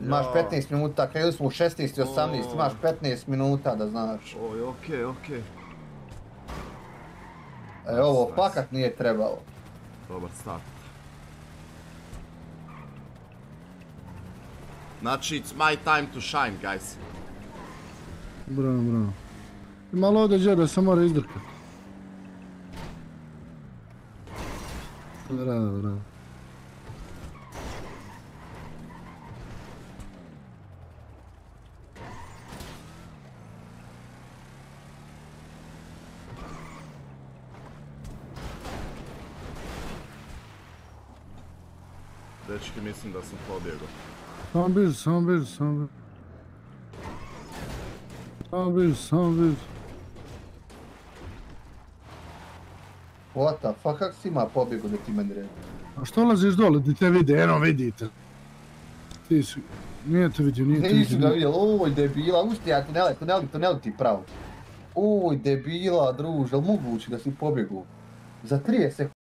Imaš 15 minuta, krenuli smo u 16 i 18, imaš 15 minuta da znaš. Oj, okej. Ovo fakat nije trebalo. Dobar start. Znači, it's my time to shine, guys. Bravo. Malo ovdje da se mora izdrkati. Bravo. Dečki, mislim da sam pobjegao. Samo biš. What the fuck, kak si ima pobjegu da ti meni reći? A što laziš dole, di te vide, eno vidite. Ti si, nije te vidio. Nisi ga vidjel, oj debila, ustija tuneli ti pravo. Oj debila, druže, moguće da si pobjegu. Za 30